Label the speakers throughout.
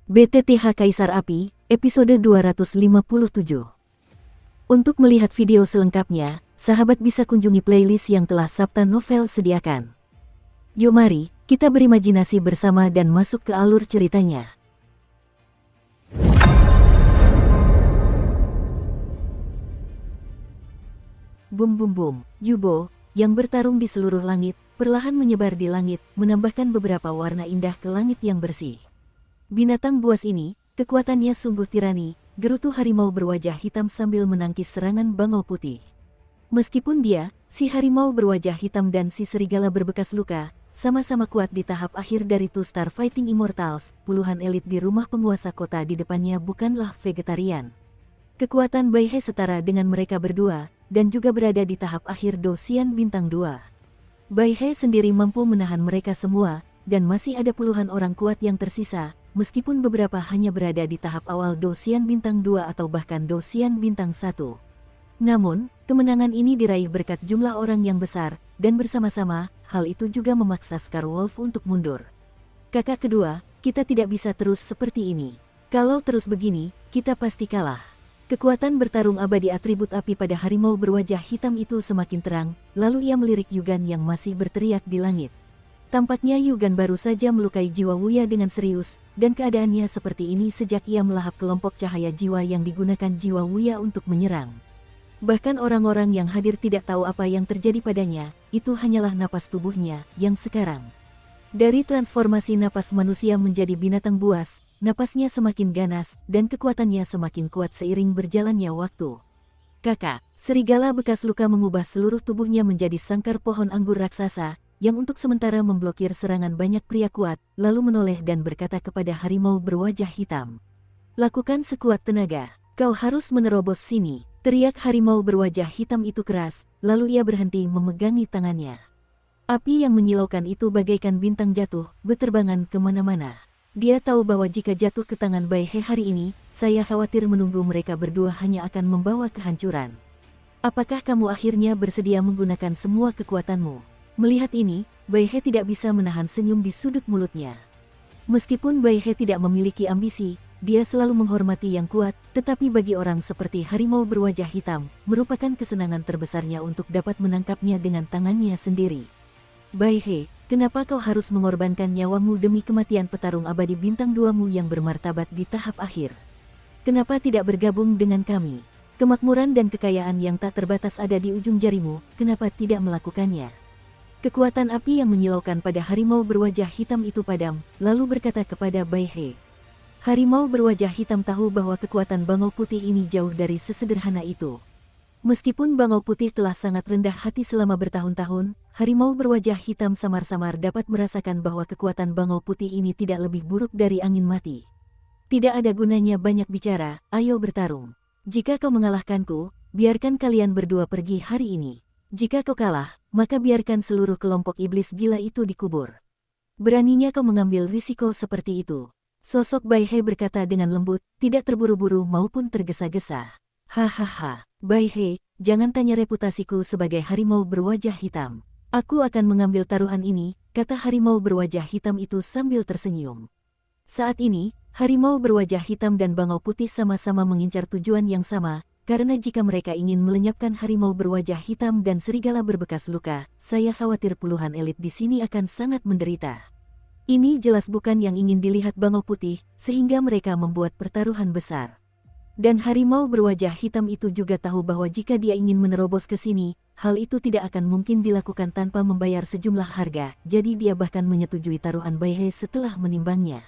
Speaker 1: BTTH Kaisar Api, episode 257. Untuk melihat video selengkapnya, sahabat bisa kunjungi playlist yang telah Sabta Novel sediakan. Yuk mari, kita berimajinasi bersama dan masuk ke alur ceritanya. Bum bum bum, Yubo, yang bertarung di seluruh langit, perlahan menyebar di langit, menambahkan beberapa warna indah ke langit yang bersih. Binatang buas ini, kekuatannya sungguh tirani, gerutu harimau berwajah hitam sambil menangkis serangan bangau putih. Meskipun dia, si harimau berwajah hitam dan si serigala berbekas luka, sama-sama kuat di tahap akhir dari Two Star Fighting Immortals, puluhan elit di rumah penguasa kota di depannya bukanlah vegetarian. Kekuatan Bai He setara dengan mereka berdua, dan juga berada di tahap akhir Dosian Bintang 2. Bai He sendiri mampu menahan mereka semua, dan masih ada puluhan orang kuat yang tersisa, meskipun beberapa hanya berada di tahap awal Dosian Bintang 2 atau bahkan Dosian Bintang 1. Namun, kemenangan ini diraih berkat jumlah orang yang besar, dan bersama-sama, hal itu juga memaksa Scarwolf untuk mundur. Kakak kedua, kita tidak bisa terus seperti ini. Kalau terus begini, kita pasti kalah. Kekuatan bertarung abadi atribut api pada harimau berwajah hitam itu semakin terang, lalu ia melirik Yugan yang masih berteriak di langit. Tampaknya Yugan baru saja melukai jiwa Wuya dengan serius, dan keadaannya seperti ini sejak ia melahap kelompok cahaya jiwa yang digunakan jiwa Wuya untuk menyerang. Bahkan orang-orang yang hadir tidak tahu apa yang terjadi padanya, itu hanyalah napas tubuhnya, yang sekarang. Dari transformasi napas manusia menjadi binatang buas, napasnya semakin ganas, dan kekuatannya semakin kuat seiring berjalannya waktu. Kakak, serigala bekas luka mengubah seluruh tubuhnya menjadi sangkar pohon anggur raksasa, yang untuk sementara memblokir serangan banyak pria kuat, lalu menoleh dan berkata kepada harimau berwajah hitam. Lakukan sekuat tenaga, kau harus menerobos sini, teriak harimau berwajah hitam itu keras, lalu ia berhenti memegangi tangannya. Api yang menyilaukan itu bagaikan bintang jatuh, berterbangan kemana-mana. Dia tahu bahwa jika jatuh ke tangan Bai He hari ini, saya khawatir menunggu mereka berdua hanya akan membawa kehancuran. Apakah kamu akhirnya bersedia menggunakan semua kekuatanmu? Melihat ini, Bai He tidak bisa menahan senyum di sudut mulutnya. Meskipun Bai He tidak memiliki ambisi, dia selalu menghormati yang kuat, tetapi bagi orang seperti harimau berwajah hitam, merupakan kesenangan terbesarnya untuk dapat menangkapnya dengan tangannya sendiri. Bai He, kenapa kau harus mengorbankan nyawamu demi kematian petarung abadi bintang 2-mu yang bermartabat di tahap akhir? Kenapa tidak bergabung dengan kami? Kemakmuran dan kekayaan yang tak terbatas ada di ujung jarimu, kenapa tidak melakukannya? Kekuatan api yang menyilaukan pada harimau berwajah hitam itu padam, lalu berkata kepada Bai He. Harimau berwajah hitam tahu bahwa kekuatan bangau putih ini jauh dari sesederhana itu. Meskipun bangau putih telah sangat rendah hati selama bertahun-tahun, harimau berwajah hitam samar-samar dapat merasakan bahwa kekuatan bangau putih ini tidak lebih buruk dari angin mati. Tidak ada gunanya banyak bicara, ayo bertarung. Jika kau mengalahkanku, biarkan kalian berdua pergi hari ini. Jika kau kalah, maka biarkan seluruh kelompok iblis gila itu dikubur. Beraninya kau mengambil risiko seperti itu. Sosok Bai He berkata dengan lembut, tidak terburu-buru maupun tergesa-gesa. Hahaha, Bai He, jangan tanya reputasiku sebagai harimau berwajah hitam. Aku akan mengambil taruhan ini, kata harimau berwajah hitam itu sambil tersenyum. Saat ini, harimau berwajah hitam dan bangau putih sama-sama mengincar tujuan yang sama, karena jika mereka ingin melenyapkan harimau berwajah hitam dan serigala berbekas luka, saya khawatir puluhan elit di sini akan sangat menderita. Ini jelas bukan yang ingin dilihat bangau putih, sehingga mereka membuat pertaruhan besar. Dan harimau berwajah hitam itu juga tahu bahwa jika dia ingin menerobos ke sini, hal itu tidak akan mungkin dilakukan tanpa membayar sejumlah harga, jadi dia bahkan menyetujui taruhan Bai He setelah menimbangnya.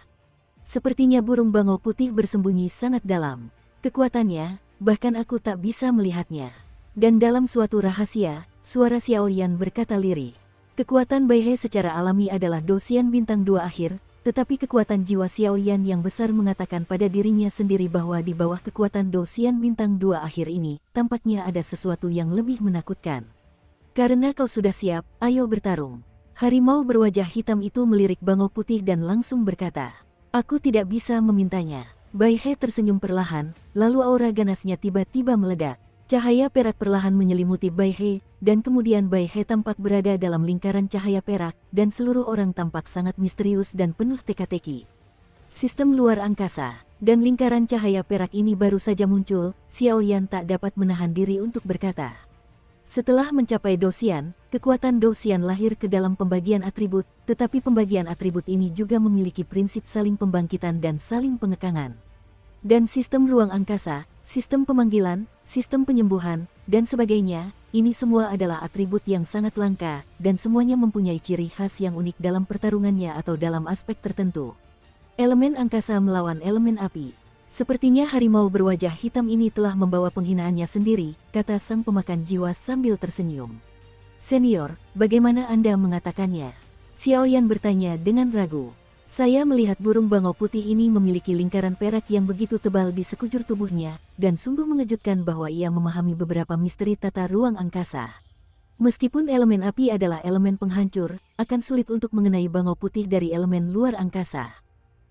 Speaker 1: Sepertinya burung bangau putih bersembunyi sangat dalam. Kekuatannya, bahkan aku tak bisa melihatnya. Dan dalam suatu rahasia, suara Xiaoyan berkata lirih. Kekuatan Bai He secara alami adalah Dosian Bintang 2 akhir, tetapi kekuatan jiwa Xiaoyan yang besar mengatakan pada dirinya sendiri bahwa di bawah kekuatan Dosian Bintang 2 akhir ini, tampaknya ada sesuatu yang lebih menakutkan. Karena kau sudah siap, ayo bertarung. Harimau berwajah hitam itu melirik bangau putih dan langsung berkata, aku tidak bisa memintanya. Bai He tersenyum perlahan, lalu aura ganasnya tiba-tiba meledak. Cahaya perak perlahan menyelimuti Bai He, dan kemudian Bai He tampak berada dalam lingkaran cahaya perak, dan seluruh orang tampak sangat misterius dan penuh teka-teki. sistem luar angkasa, dan lingkaran cahaya perak ini baru saja muncul. Xiaoyan tak dapat menahan diri untuk berkata. Setelah mencapai Dosian, kekuatan Dosian lahir ke dalam pembagian atribut, tetapi pembagian atribut ini juga memiliki prinsip saling pembangkitan dan saling pengekangan. Dan sistem ruang angkasa, sistem pemanggilan, sistem penyembuhan, dan sebagainya, ini semua adalah atribut yang sangat langka, dan semuanya mempunyai ciri khas yang unik dalam pertarungannya atau dalam aspek tertentu. Elemen angkasa melawan elemen api. Sepertinya harimau berwajah hitam ini telah membawa penghinaannya sendiri, kata sang pemakan jiwa sambil tersenyum. Senior, bagaimana Anda mengatakannya? Xiaoyan bertanya dengan ragu. Saya melihat burung bangau putih ini memiliki lingkaran perak yang begitu tebal di sekujur tubuhnya, dan sungguh mengejutkan bahwa ia memahami beberapa misteri tata ruang angkasa. Meskipun elemen api adalah elemen penghancur, akan sulit untuk mengenai bangau putih dari elemen luar angkasa.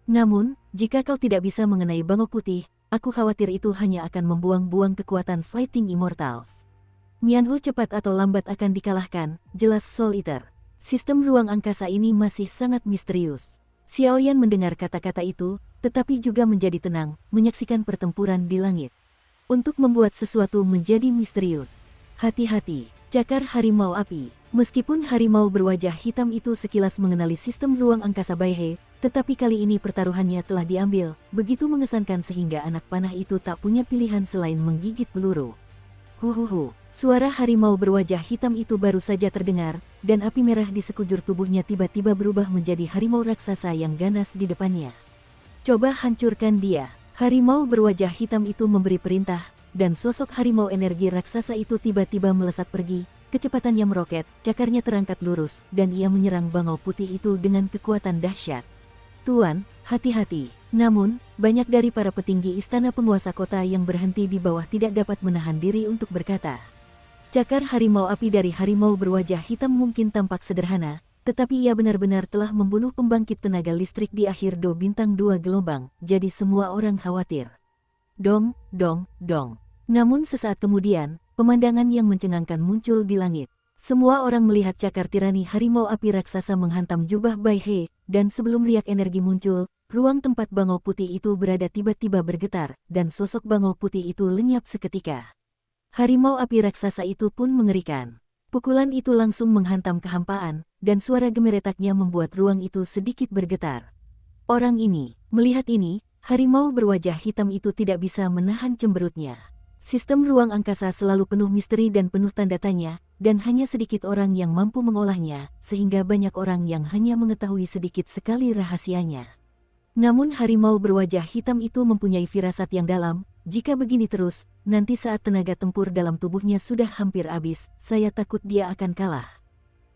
Speaker 1: Namun, jika kau tidak bisa mengenai bangau putih, aku khawatir itu hanya akan membuang-buang kekuatan Fighting Immortals. Mianhu cepat atau lambat akan dikalahkan, jelas Soul Eater. Sistem ruang angkasa ini masih sangat misterius. Xiaoyan mendengar kata-kata itu, tetapi juga menjadi tenang, menyaksikan pertempuran di langit. Untuk membuat sesuatu menjadi misterius. Hati-hati, cakar harimau api. Meskipun harimau berwajah hitam itu sekilas mengenali sistem ruang angkasa Baihe, tetapi kali ini pertaruhannya telah diambil, begitu mengesankan sehingga anak panah itu tak punya pilihan selain menggigit peluru. Huhuhu, suara harimau berwajah hitam itu baru saja terdengar, dan api merah di sekujur tubuhnya tiba-tiba berubah menjadi harimau raksasa yang ganas di depannya. Coba hancurkan dia. Harimau berwajah hitam itu memberi perintah, dan sosok harimau energi raksasa itu tiba-tiba melesat pergi. Kecepatannya meroket, cakarnya terangkat lurus, dan ia menyerang bangau putih itu dengan kekuatan dahsyat. Tuan, hati-hati. Namun, banyak dari para petinggi istana penguasa kota yang berhenti di bawah tidak dapat menahan diri untuk berkata. Cakar harimau api dari harimau berwajah hitam mungkin tampak sederhana, tetapi ia benar-benar telah membunuh pembangkit tenaga listrik di akhir Do bintang 2 gelombang, jadi semua orang khawatir. Dong, dong, dong. Namun sesaat kemudian, pemandangan yang mencengangkan muncul di langit. Semua orang melihat cakar tirani harimau api raksasa menghantam jubah Baihe, dan sebelum riak energi muncul, ruang tempat bangau putih itu berada tiba-tiba bergetar, dan sosok bangau putih itu lenyap seketika. Harimau api raksasa itu pun mengerikan. Pukulan itu langsung menghantam kehampaan, dan suara gemeretaknya membuat ruang itu sedikit bergetar. Orang ini, melihat ini, harimau berwajah hitam itu tidak bisa menahan cemberutnya. Sistem ruang angkasa selalu penuh misteri dan penuh tanda tanya, dan hanya sedikit orang yang mampu mengolahnya, sehingga banyak orang yang hanya mengetahui sedikit sekali rahasianya. Namun harimau berwajah hitam itu mempunyai firasat yang dalam, jika begini terus, nanti saat tenaga tempur dalam tubuhnya sudah hampir habis, saya takut dia akan kalah.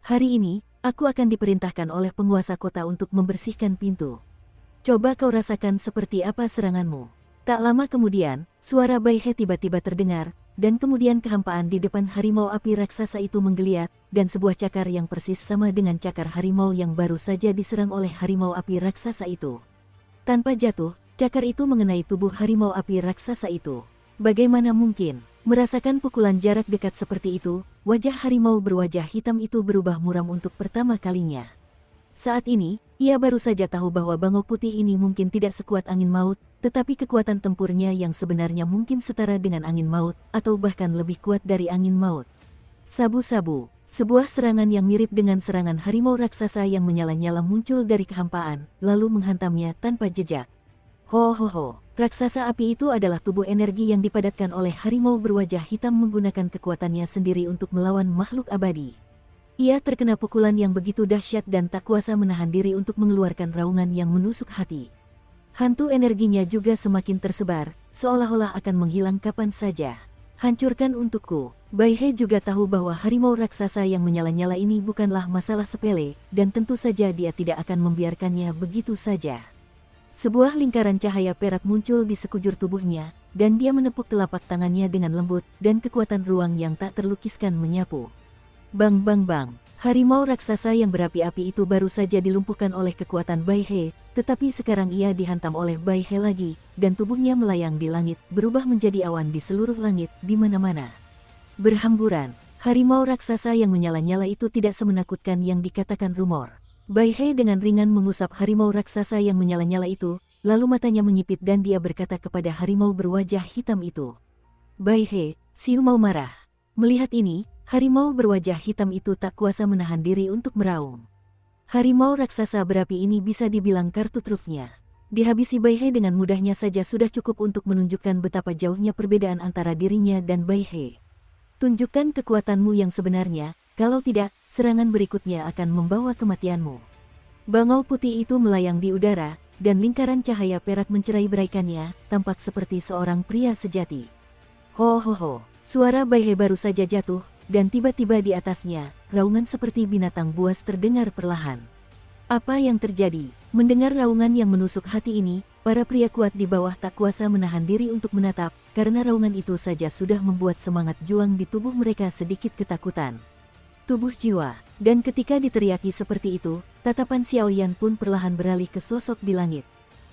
Speaker 1: Hari ini, aku akan diperintahkan oleh penguasa kota untuk membersihkan pintu. Coba kau rasakan seperti apa seranganmu. Tak lama kemudian, suara Baihe tiba-tiba terdengar, dan kemudian kehampaan di depan harimau api raksasa itu menggeliat, dan sebuah cakar yang persis sama dengan cakar harimau yang baru saja diserang oleh harimau api raksasa itu. Tanpa jatuh, cakar itu mengenai tubuh harimau api raksasa itu. Bagaimana mungkin? Merasakan pukulan jarak dekat seperti itu, wajah harimau berwajah hitam itu berubah muram untuk pertama kalinya. Saat ini, ia baru saja tahu bahwa bangau putih ini mungkin tidak sekuat angin maut, tetapi kekuatan tempurnya yang sebenarnya mungkin setara dengan angin maut, atau bahkan lebih kuat dari angin maut. Sabu-sabu, sebuah serangan yang mirip dengan serangan harimau raksasa yang menyala-nyala muncul dari kehampaan, lalu menghantamnya tanpa jejak. Ho ho ho, raksasa api itu adalah tubuh energi yang dipadatkan oleh harimau berwajah hitam menggunakan kekuatannya sendiri untuk melawan makhluk abadi. Ia terkena pukulan yang begitu dahsyat dan tak kuasa menahan diri untuk mengeluarkan raungan yang menusuk hati. Hantu energinya juga semakin tersebar, seolah-olah akan menghilang kapan saja. Hancurkan untukku. Baihe juga tahu bahwa harimau raksasa yang menyala-nyala ini bukanlah masalah sepele, dan tentu saja dia tidak akan membiarkannya begitu saja. Sebuah lingkaran cahaya perak muncul di sekujur tubuhnya, dan dia menepuk telapak tangannya dengan lembut, dan kekuatan ruang yang tak terlukiskan menyapu. Bang bang bang, harimau raksasa yang berapi-api itu baru saja dilumpuhkan oleh kekuatan Baihe, tetapi sekarang ia dihantam oleh Baihe lagi, dan tubuhnya melayang di langit, berubah menjadi awan di seluruh langit, di mana-mana. Berhamburan, harimau raksasa yang menyala-nyala itu tidak semenakutkan yang dikatakan rumor. Baihe dengan ringan mengusap harimau raksasa yang menyala-nyala itu, lalu matanya menyipit dan dia berkata kepada harimau berwajah hitam itu. Bai He, Xiu mau marah. Melihat ini, harimau berwajah hitam itu tak kuasa menahan diri untuk meraung. Harimau raksasa berapi ini bisa dibilang kartu trufnya. Dihabisi Bai He dengan mudahnya saja sudah cukup untuk menunjukkan betapa jauhnya perbedaan antara dirinya dan Bai He. Tunjukkan kekuatanmu yang sebenarnya, kalau tidak, serangan berikutnya akan membawa kematianmu. Bangau putih itu melayang di udara, dan lingkaran cahaya perak mencerai beraikannya, tampak seperti seorang pria sejati. Ho ho ho, suara Bai He baru saja jatuh, dan tiba-tiba di atasnya, raungan seperti binatang buas terdengar perlahan. Apa yang terjadi? Mendengar raungan yang menusuk hati ini, para pria kuat di bawah tak kuasa menahan diri untuk menatap, karena raungan itu saja sudah membuat semangat juang di tubuh mereka sedikit ketakutan. Tubuh jiwa, dan ketika diteriaki seperti itu, tatapan Xiao Yan pun perlahan beralih ke sosok di langit.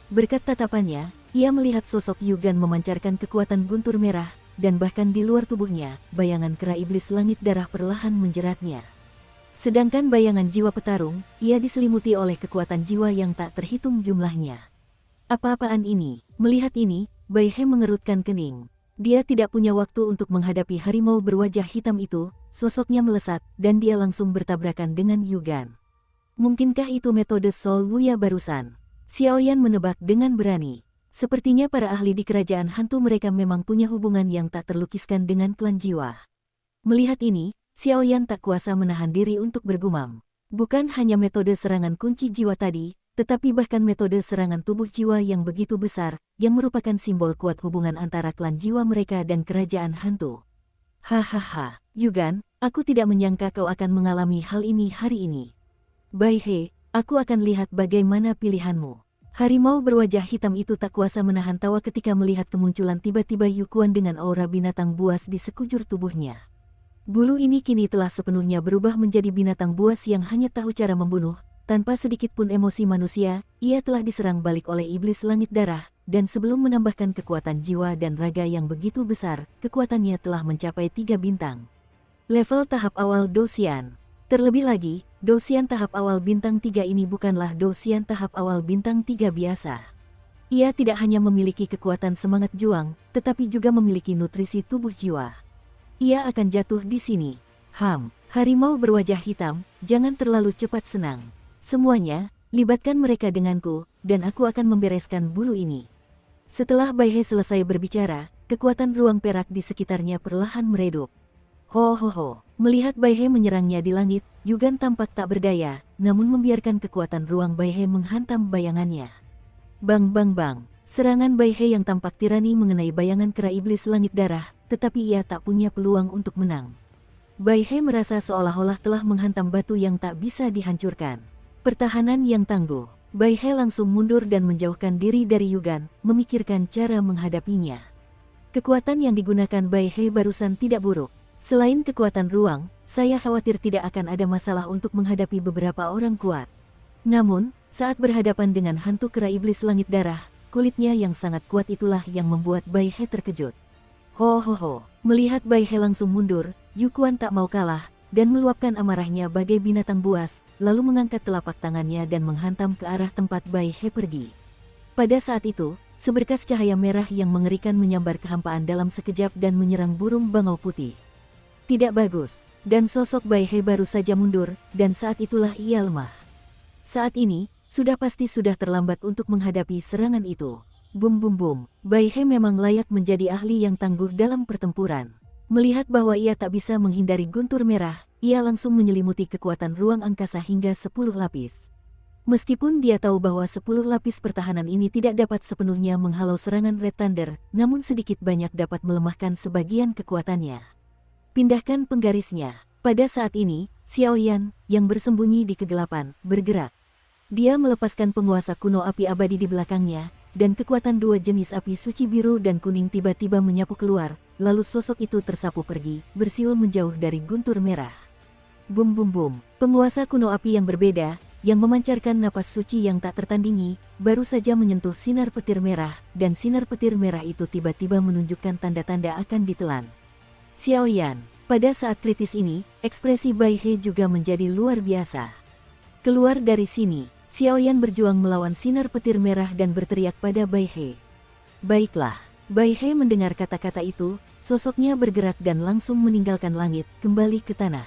Speaker 1: Berkat tatapannya, ia melihat sosok Yugan memancarkan kekuatan guntur merah, dan bahkan di luar tubuhnya, bayangan kera iblis langit darah perlahan menjeratnya. Sedangkan bayangan jiwa petarung, ia diselimuti oleh kekuatan jiwa yang tak terhitung jumlahnya. Apa-apaan ini? Melihat ini, Bai He mengerutkan kening. Dia tidak punya waktu untuk menghadapi harimau berwajah hitam itu, sosoknya melesat, dan dia langsung bertabrakan dengan Yugan. Mungkinkah itu metode Sol Wuya barusan? Xiao Yan menebak dengan berani. Sepertinya para ahli di kerajaan hantu mereka memang punya hubungan yang tak terlukiskan dengan klan jiwa. Melihat ini, Xiao Yan tak kuasa menahan diri untuk bergumam. Bukan hanya metode serangan kunci jiwa tadi, tetapi bahkan metode serangan tubuh jiwa yang begitu besar, yang merupakan simbol kuat hubungan antara klan jiwa mereka dan kerajaan hantu. Hahaha, Yugan, aku tidak menyangka kau akan mengalami hal ini hari ini. Bai He, aku akan lihat bagaimana pilihanmu. Harimau berwajah hitam itu tak kuasa menahan tawa ketika melihat kemunculan tiba-tiba Yukuan dengan aura binatang buas di sekujur tubuhnya. Bulu ini kini telah sepenuhnya berubah menjadi binatang buas yang hanya tahu cara membunuh, tanpa sedikit pun emosi manusia, ia telah diserang balik oleh iblis langit darah, dan sebelum menambahkan kekuatan jiwa dan raga yang begitu besar, kekuatannya telah mencapai 3 bintang. Level tahap awal Dosian. Terlebih lagi, Dosian tahap awal bintang 3 ini bukanlah Dosian tahap awal bintang 3 biasa. Ia tidak hanya memiliki kekuatan semangat juang, tetapi juga memiliki nutrisi tubuh jiwa. Ia akan jatuh di sini. Harimau berwajah hitam, jangan terlalu cepat senang. Semuanya, libatkan mereka denganku, dan aku akan membereskan bulu ini. Setelah Bai He selesai berbicara, kekuatan ruang perak di sekitarnya perlahan meredup. Ho ho ho, melihat Bai He menyerangnya di langit, Yugan tampak tak berdaya, namun membiarkan kekuatan ruang Bai He menghantam bayangannya. Bang bang bang, serangan Bai He yang tampak tirani mengenai bayangan kera iblis langit darah, tetapi ia tak punya peluang untuk menang. Bai He merasa seolah-olah telah menghantam batu yang tak bisa dihancurkan. Pertahanan yang tangguh, Bai He langsung mundur dan menjauhkan diri dari Yugan, memikirkan cara menghadapinya. Kekuatan yang digunakan Bai He barusan tidak buruk. Selain kekuatan ruang, saya khawatir tidak akan ada masalah untuk menghadapi beberapa orang kuat. Namun, saat berhadapan dengan hantu kera iblis langit darah, kulitnya yang sangat kuat itulah yang membuat Bai He terkejut. Ho ho ho, melihat Bai He langsung mundur, Yukuan tak mau kalah, dan meluapkan amarahnya bagai binatang buas, lalu mengangkat telapak tangannya dan menghantam ke arah tempat Bai He pergi. Pada saat itu, seberkas cahaya merah yang mengerikan menyambar kehampaan dalam sekejap dan menyerang burung bangau putih. Tidak bagus, dan sosok Bai He baru saja mundur, dan saat itulah ia lemah. Saat ini, sudah pasti sudah terlambat untuk menghadapi serangan itu. Bum bum bum, Bai He memang layak menjadi ahli yang tangguh dalam pertempuran. Melihat bahwa ia tak bisa menghindari guntur merah, ia langsung menyelimuti kekuatan ruang angkasa hingga 10 lapis. Meskipun dia tahu bahwa 10 lapis pertahanan ini tidak dapat sepenuhnya menghalau serangan Red Thunder, namun sedikit banyak dapat melemahkan sebagian kekuatannya. Pindahkan penggarisnya. Pada saat ini, Xiao Yan, yang bersembunyi di kegelapan, bergerak. Dia melepaskan penguasa kuno api abadi di belakangnya, dan kekuatan 2 jenis api suci biru dan kuning tiba-tiba menyapu keluar, lalu sosok itu tersapu pergi, bersiul menjauh dari guntur merah. Bum bum bum, penguasa kuno api yang berbeda, yang memancarkan napas suci yang tak tertandingi, baru saja menyentuh sinar petir merah, dan sinar petir merah itu tiba-tiba menunjukkan tanda-tanda akan ditelan. Xiao Yan, pada saat kritis ini, ekspresi Bai He juga menjadi luar biasa. Keluar dari sini, Xiaoyan berjuang melawan sinar petir merah dan berteriak pada Bai He. Baiklah. Bai He mendengar kata-kata itu, sosoknya bergerak dan langsung meninggalkan langit, kembali ke tanah.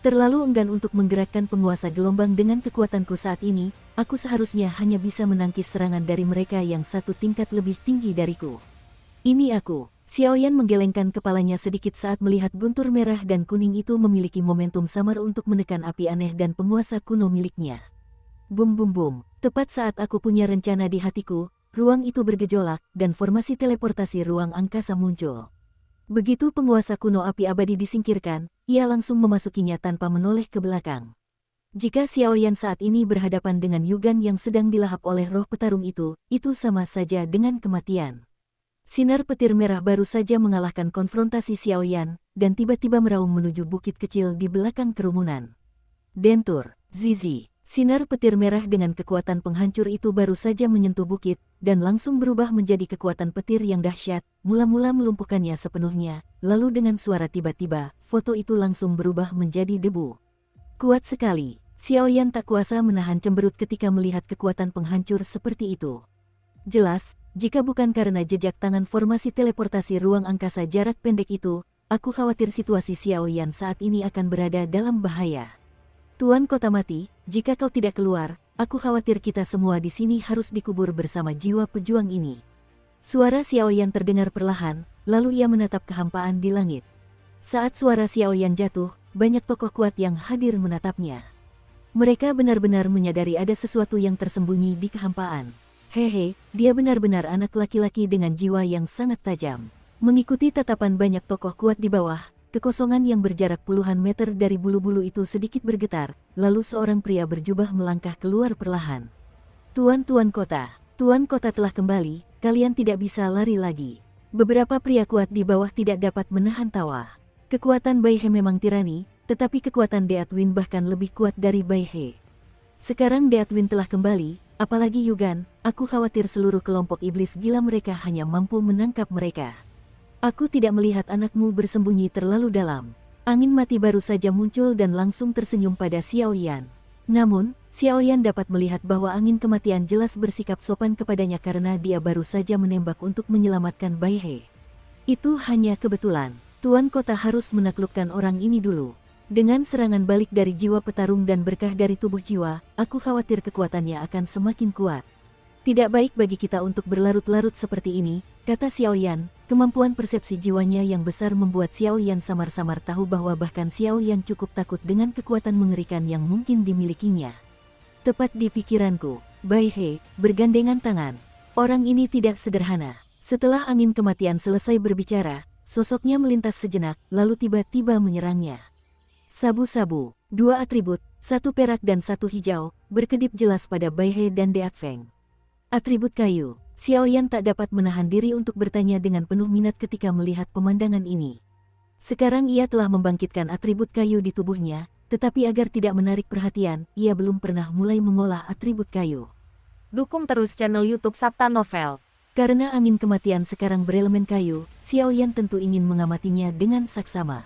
Speaker 1: Terlalu enggan untuk menggerakkan penguasa gelombang dengan kekuatanku saat ini, aku seharusnya hanya bisa menangkis serangan dari mereka yang satu tingkat lebih tinggi dariku. Ini aku. Xiaoyan menggelengkan kepalanya sedikit saat melihat guntur merah dan kuning itu memiliki momentum samar untuk menekan api aneh dan penguasa kuno miliknya. Bum bum bum, tepat saat aku punya rencana di hatiku, ruang itu bergejolak dan formasi teleportasi ruang angkasa muncul. Begitu penguasa kuno api abadi disingkirkan, ia langsung memasukinya tanpa menoleh ke belakang. Jika Xiaoyan saat ini berhadapan dengan Yugan yang sedang dilahap oleh roh petarung itu sama saja dengan kematian. Sinar petir merah baru saja mengalahkan konfrontasi Xiaoyan, dan tiba-tiba meraung menuju bukit kecil di belakang kerumunan. Dentur, Zizi. Sinar petir merah dengan kekuatan penghancur itu baru saja menyentuh bukit, dan langsung berubah menjadi kekuatan petir yang dahsyat, mula-mula melumpuhkannya sepenuhnya, lalu dengan suara tiba-tiba, foto itu langsung berubah menjadi debu. Kuat sekali, Xiaoyan tak kuasa menahan cemberut ketika melihat kekuatan penghancur seperti itu. Jelas, jika bukan karena jejak tangan formasi teleportasi ruang angkasa jarak pendek itu, aku khawatir situasi Xiaoyan saat ini akan berada dalam bahaya. Tuan Kota Mati, jika kau tidak keluar, aku khawatir kita semua di sini harus dikubur bersama jiwa pejuang ini. Suara Xiaoyan terdengar perlahan, lalu ia menatap kehampaan di langit. Saat suara Xiaoyan jatuh, banyak tokoh kuat yang hadir menatapnya. Mereka benar-benar menyadari ada sesuatu yang tersembunyi di kehampaan. Hehe, dia benar-benar anak laki-laki dengan jiwa yang sangat tajam. Mengikuti tatapan banyak tokoh kuat di bawah, kekosongan yang berjarak puluhan meter dari bulu-bulu itu sedikit bergetar, lalu seorang pria berjubah melangkah keluar perlahan. Tuan Kota telah kembali, kalian tidak bisa lari lagi. Beberapa pria kuat di bawah tidak dapat menahan tawa. Kekuatan Bai He memang tirani, tetapi kekuatan Deatwin bahkan lebih kuat dari Bai He. Sekarang Deatwin telah kembali, apalagi Yugan, aku khawatir seluruh kelompok iblis gila mereka hanya mampu menangkap mereka. Aku tidak melihat anakmu bersembunyi terlalu dalam. Angin mati baru saja muncul dan langsung tersenyum pada Xiaoyan. Namun, Xiaoyan dapat melihat bahwa angin kematian jelas bersikap sopan kepadanya karena dia baru saja menembak untuk menyelamatkan Bai He. Itu hanya kebetulan. Tuan Kota harus menaklukkan orang ini dulu. Dengan serangan balik dari jiwa petarung dan berkah dari tubuh jiwa, aku khawatir kekuatannya akan semakin kuat. Tidak baik bagi kita untuk berlarut-larut seperti ini, kata Xiaoyan. Kemampuan persepsi jiwanya yang besar membuat Xiaoyan samar-samar tahu bahwa bahkan Xiaoyan cukup takut dengan kekuatan mengerikan yang mungkin dimilikinya. Tepat di pikiranku, Bai He, bergandengan tangan. Orang ini tidak sederhana. Setelah angin kematian selesai berbicara, sosoknya melintas sejenak, lalu tiba-tiba menyerangnya. Sabu-sabu, dua atribut, satu perak dan satu hijau, berkedip jelas pada Bai He dan Deatfeng. Atribut kayu. Xiaoyan tak dapat menahan diri untuk bertanya dengan penuh minat ketika melihat pemandangan ini. Sekarang ia telah membangkitkan atribut kayu di tubuhnya, tetapi agar tidak menarik perhatian, ia belum pernah mulai mengolah atribut kayu.
Speaker 2: Dukung terus channel YouTube Sabta Novel.
Speaker 1: Karena angin kematian sekarang berelemen kayu, Xiaoyan tentu ingin mengamatinya dengan saksama.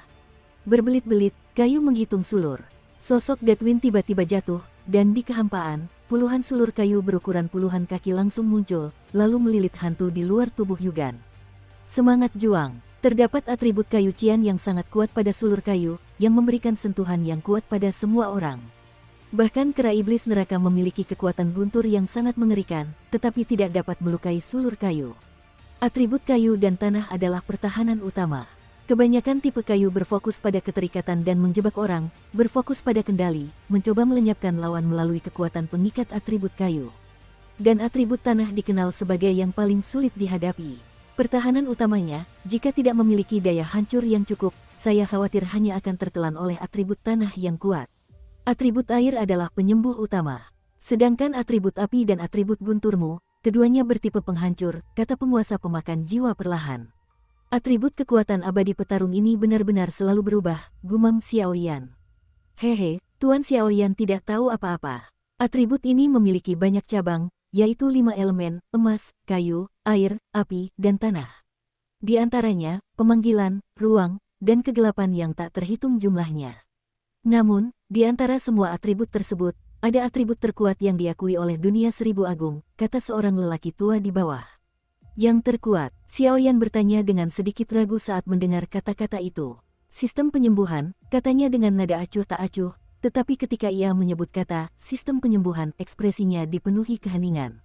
Speaker 1: Berbelit-belit, kayu menghitung sulur. Sosok Deatwin tiba-tiba jatuh, dan di kehampaan, puluhan sulur kayu berukuran puluhan kaki langsung muncul, lalu melilit hantu di luar tubuh Yugan. Semangat juang. Terdapat atribut kayu Cian yang sangat kuat pada sulur kayu, yang memberikan sentuhan yang kuat pada semua orang. Bahkan kera iblis neraka memiliki kekuatan guntur yang sangat mengerikan, tetapi tidak dapat melukai sulur kayu. Atribut kayu dan tanah adalah pertahanan utama. Kebanyakan tipe kayu berfokus pada keterikatan dan menjebak orang, berfokus pada kendali, mencoba melenyapkan lawan melalui kekuatan pengikat atribut kayu. Dan atribut tanah dikenal sebagai yang paling sulit dihadapi. Pertahanan utamanya, jika tidak memiliki daya hancur yang cukup, saya khawatir hanya akan tertelan oleh atribut tanah yang kuat. Atribut air adalah penyembuh utama. Sedangkan atribut api dan atribut gunturmu, keduanya bertipe penghancur, kata penguasa pemakan jiwa perlahan. Atribut kekuatan abadi petarung ini benar-benar selalu berubah, gumam Xiaoyan. Hehe, Tuan Xiaoyan tidak tahu apa-apa. Atribut ini memiliki banyak cabang, yaitu 5 elemen, emas, kayu, air, api, dan tanah. Di antaranya, pemanggilan, ruang, dan kegelapan yang tak terhitung jumlahnya. Namun, di antara semua atribut tersebut, ada atribut terkuat yang diakui oleh dunia seribu agung, kata seorang lelaki tua di bawah. Yang terkuat, Xiaoyan bertanya dengan sedikit ragu saat mendengar kata-kata itu. Sistem penyembuhan, katanya dengan nada acuh tak acuh, tetapi ketika ia menyebut kata sistem penyembuhan, ekspresinya dipenuhi keheningan.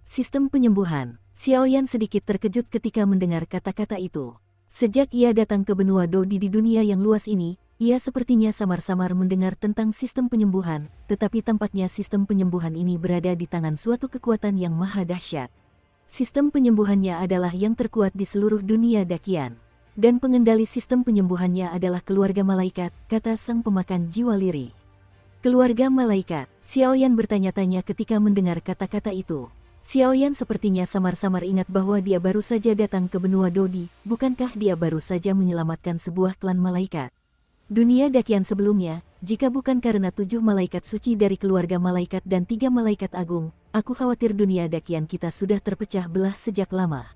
Speaker 1: Sistem penyembuhan, Xiaoyan sedikit terkejut ketika mendengar kata-kata itu. Sejak ia datang ke benua Dodi di dunia yang luas ini, ia sepertinya samar-samar mendengar tentang sistem penyembuhan, tetapi tampaknya sistem penyembuhan ini berada di tangan suatu kekuatan yang maha dahsyat. Sistem penyembuhannya adalah yang terkuat di seluruh dunia Dakian. Dan pengendali sistem penyembuhannya adalah keluarga malaikat, kata sang pemakan jiwa lirih. Keluarga malaikat, Xiaoyan bertanya-tanya ketika mendengar kata-kata itu. Xiaoyan sepertinya samar-samar ingat bahwa dia baru saja datang ke benua Dodi, bukankah dia baru saja menyelamatkan sebuah klan malaikat? Dunia Dakian sebelumnya, jika bukan karena 7 malaikat suci dari keluarga malaikat dan 3 malaikat agung, aku khawatir dunia Dakian kita sudah terpecah belah sejak lama.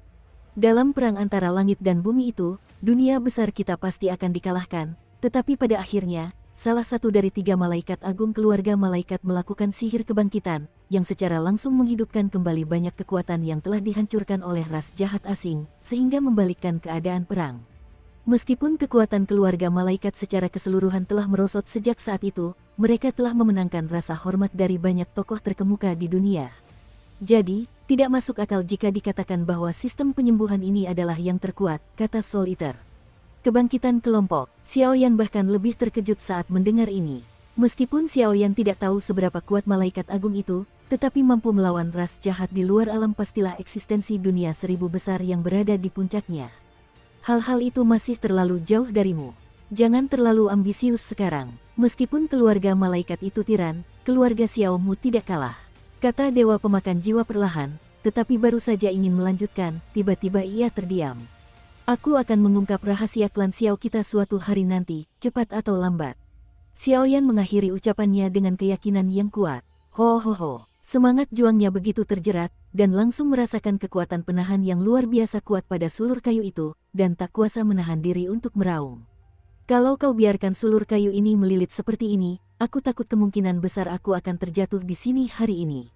Speaker 1: Dalam perang antara langit dan bumi itu, dunia besar kita pasti akan dikalahkan, tetapi pada akhirnya, salah satu dari 3 malaikat agung keluarga malaikat melakukan sihir kebangkitan, yang secara langsung menghidupkan kembali banyak kekuatan yang telah dihancurkan oleh ras jahat asing, sehingga membalikkan keadaan perang. Meskipun kekuatan keluarga malaikat secara keseluruhan telah merosot sejak saat itu, mereka telah memenangkan rasa hormat dari banyak tokoh terkemuka di dunia. Jadi, tidak masuk akal jika dikatakan bahwa sistem penyembuhan ini adalah yang terkuat, kata Soul Eater. Kebangkitan kelompok, Xiaoyan bahkan lebih terkejut saat mendengar ini. Meskipun Xiaoyan tidak tahu seberapa kuat malaikat agung itu, tetapi mampu melawan ras jahat di luar alam pastilah eksistensi dunia seribu besar yang berada di puncaknya. Hal-hal itu masih terlalu jauh darimu. Jangan terlalu ambisius sekarang. Meskipun keluarga malaikat itu tiran, keluarga Xiaomu tidak kalah. Kata dewa pemakan jiwa perlahan, tetapi baru saja ingin melanjutkan, tiba-tiba ia terdiam. Aku akan mengungkap rahasia klan Xiao kita suatu hari nanti, cepat atau lambat. Xiaoyan mengakhiri ucapannya dengan keyakinan yang kuat. Ho ho ho. Semangat juangnya begitu terjerat, dan langsung merasakan kekuatan penahan yang luar biasa kuat pada sulur kayu itu, dan tak kuasa menahan diri untuk meraung. Kalau kau biarkan sulur kayu ini melilit seperti ini, aku takut kemungkinan besar aku akan terjatuh di sini hari ini.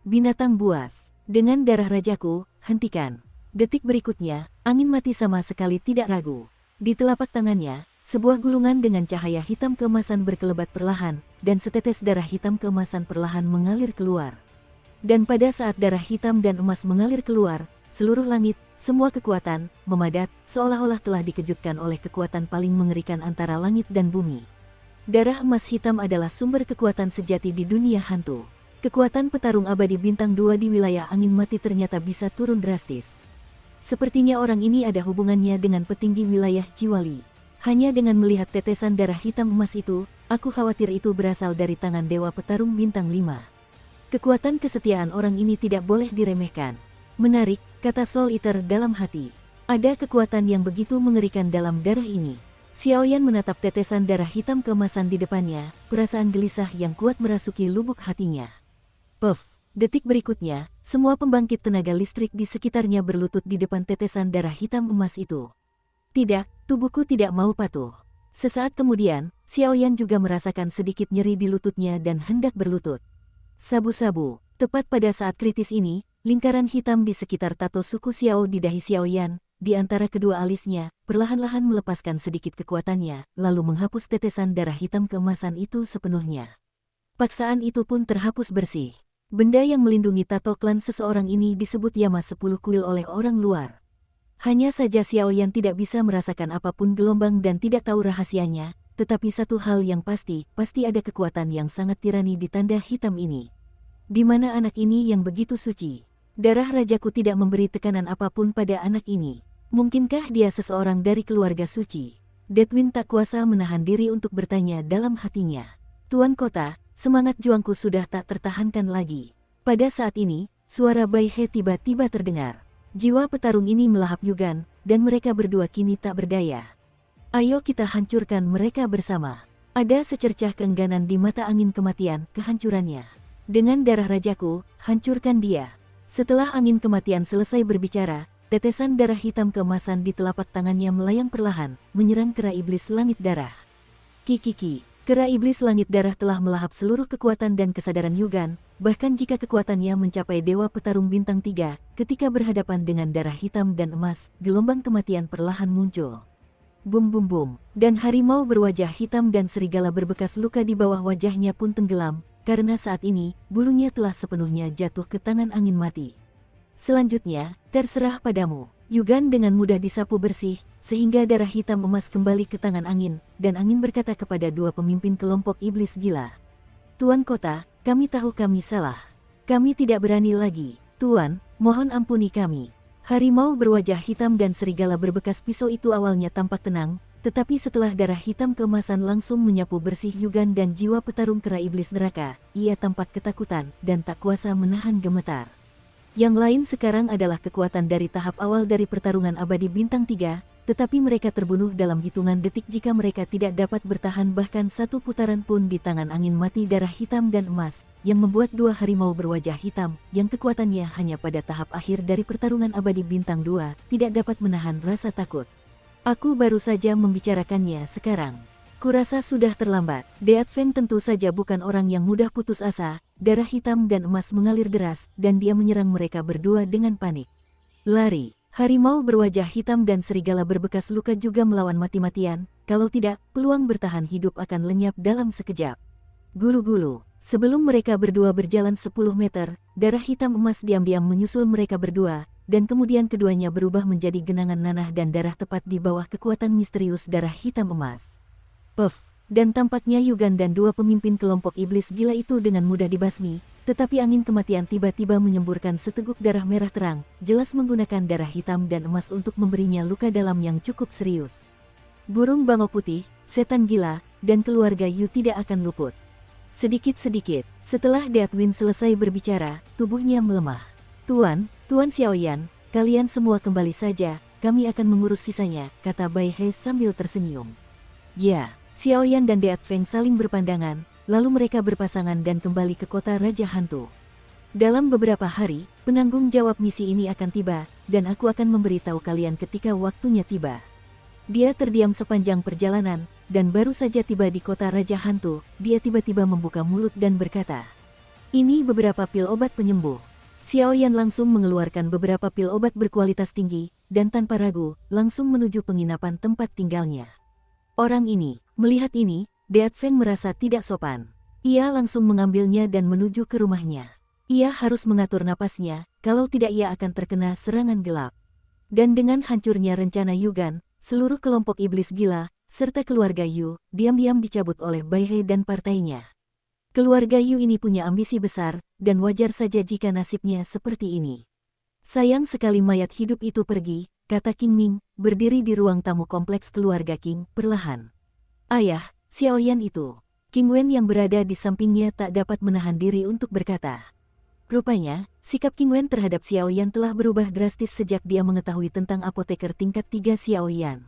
Speaker 1: Binatang buas, dengan darah rajaku, hentikan. Detik berikutnya, angin mati sama sekali tidak ragu. Di telapak tangannya, sebuah gulungan dengan cahaya hitam keemasan berkelebat perlahan, dan setetes darah hitam keemasan perlahan mengalir keluar. Dan pada saat darah hitam dan emas mengalir keluar, seluruh langit, semua kekuatan, memadat, seolah-olah telah dikejutkan oleh kekuatan paling mengerikan antara langit dan bumi. Darah emas hitam adalah sumber kekuatan sejati di dunia hantu. Kekuatan petarung abadi bintang 2 di wilayah angin mati ternyata bisa turun drastis. Sepertinya orang ini ada hubungannya dengan petinggi wilayah Jiwali. Hanya dengan melihat tetesan darah hitam emas itu, aku khawatir itu berasal dari tangan dewa petarung bintang 5. Kekuatan kesetiaan orang ini tidak boleh diremehkan. Menarik, kata Soul Eater dalam hati. Ada kekuatan yang begitu mengerikan dalam darah ini. Xiaoyan menatap tetesan darah hitam keemasan di depannya, perasaan gelisah yang kuat merasuki lubuk hatinya. Puff, detik berikutnya, semua pembangkit tenaga listrik di sekitarnya berlutut di depan tetesan darah hitam emas itu. Tidak, tubuhku tidak mau patuh. Sesaat kemudian, Xiaoyan juga merasakan sedikit nyeri di lututnya dan hendak berlutut. Sabu-sabu, tepat pada saat kritis ini, lingkaran hitam di sekitar tato suku Xiao di dahi Xiaoyan, di antara kedua alisnya, perlahan-lahan melepaskan sedikit kekuatannya, lalu menghapus tetesan darah hitam keemasan itu sepenuhnya. Paksaan itu pun terhapus bersih. Benda yang melindungi tato klan seseorang ini disebut Yama 10 kuil oleh orang luar. Hanya saja Xiaoyan tidak bisa merasakan apapun gelombang dan tidak tahu rahasianya, tetapi satu hal yang pasti ada kekuatan yang sangat tirani di tanda hitam ini. Di mana anak ini yang begitu suci? Darah rajaku tidak memberi tekanan apapun pada anak ini. Mungkinkah dia seseorang dari keluarga suci? Deadwin tak kuasa menahan diri untuk bertanya dalam hatinya. Tuan Kota, semangat juangku sudah tak tertahankan lagi. Pada saat ini, suara Bai He tiba-tiba terdengar. Jiwa petarung ini melahap Yugan, dan mereka berdua kini tak berdaya. Ayo kita hancurkan mereka bersama. Ada secercah keengganan di mata angin kematian, kehancurannya. Dengan darah rajaku, hancurkan dia. Setelah angin kematian selesai berbicara, tetesan darah hitam keemasan di telapak tangannya melayang perlahan, menyerang kera iblis langit darah. Kikiki, Kera iblis langit darah telah melahap seluruh kekuatan dan kesadaran Yugan, bahkan jika kekuatannya mencapai Dewa Petarung Bintang 3, ketika berhadapan dengan darah hitam dan emas, gelombang kematian perlahan muncul. Bum bum bum, dan harimau berwajah hitam dan serigala berbekas luka di bawah wajahnya pun tenggelam, karena saat ini, bulunya telah sepenuhnya jatuh ke tangan angin mati. Selanjutnya, terserah padamu. Yugan dengan mudah disapu bersih, sehingga darah hitam emas kembali ke tangan angin, dan angin berkata kepada dua pemimpin kelompok iblis gila. Tuan Kota, kami tahu kami salah. Kami tidak berani lagi. Tuan, mohon ampuni kami. Harimau berwajah hitam dan serigala berbekas pisau itu awalnya tampak tenang, tetapi setelah darah hitam keemasan langsung menyapu bersih Yugan dan jiwa petarung kera iblis neraka, ia tampak ketakutan dan tak kuasa menahan gemetar. Yang lain sekarang adalah kekuatan dari tahap awal dari pertarungan abadi bintang 3, tetapi mereka terbunuh dalam hitungan detik jika mereka tidak dapat bertahan bahkan satu putaran pun di tangan angin mati darah hitam dan emas, yang membuat dua harimau berwajah hitam, yang kekuatannya hanya pada tahap akhir dari pertarungan abadi bintang 2, tidak dapat menahan rasa takut. Aku baru saja membicarakannya sekarang. Kurasa sudah terlambat. Deat Feng tentu saja bukan orang yang mudah putus asa, darah hitam dan emas mengalir deras, dan dia menyerang mereka berdua dengan panik. Lari. Harimau berwajah hitam dan serigala berbekas luka juga melawan mati-matian, kalau tidak, peluang bertahan hidup akan lenyap dalam sekejap. Gulu-gulu. Sebelum mereka berdua berjalan 10 meter, darah hitam emas diam-diam menyusul mereka berdua, dan kemudian keduanya berubah menjadi genangan nanah dan darah tepat di bawah kekuatan misterius darah hitam emas. Puff, dan tampaknya Yugan dan dua pemimpin kelompok iblis gila itu dengan mudah dibasmi, tetapi angin kematian tiba-tiba menyemburkan seteguk darah merah terang, jelas menggunakan darah hitam dan emas untuk memberinya luka dalam yang cukup serius. Burung bangau putih, setan gila, dan keluarga Yu tidak akan luput. Sedikit-sedikit, setelah Deatwin selesai berbicara, tubuhnya melemah. Tuan Xiaoyan, kalian semua kembali saja, kami akan mengurus sisanya, kata Bai He sambil tersenyum. Ya. Xiaoyan dan Deat Feng saling berpandangan, lalu mereka berpasangan dan kembali ke kota Raja Hantu. Dalam beberapa hari, penanggung jawab misi ini akan tiba, dan aku akan memberitahu kalian ketika waktunya tiba. Dia terdiam sepanjang perjalanan, dan baru saja tiba di kota Raja Hantu, dia tiba-tiba membuka mulut dan berkata, "Ini beberapa pil obat penyembuh." Xiaoyan langsung mengeluarkan beberapa pil obat berkualitas tinggi, dan tanpa ragu, langsung menuju penginapan tempat tinggalnya. Orang ini, melihat ini, Deat Feng merasa tidak sopan. Ia langsung mengambilnya dan menuju ke rumahnya. Ia harus mengatur napasnya, kalau tidak ia akan terkena serangan gelap. Dan dengan hancurnya rencana Yugan, seluruh kelompok iblis gila, serta keluarga Yu, diam-diam dicabut oleh Bai He dan partainya. Keluarga Yu ini punya ambisi besar, dan wajar saja jika nasibnya seperti ini. Sayang sekali mayat hidup itu pergi, kata King Ming, berdiri di ruang tamu kompleks keluarga King, perlahan. Ayah, Xiaoyan itu. King Wen yang berada di sampingnya tak dapat menahan diri untuk berkata. Rupanya, sikap King Wen terhadap Xiaoyan telah berubah drastis sejak dia mengetahui tentang apoteker tingkat 3 Xiaoyan.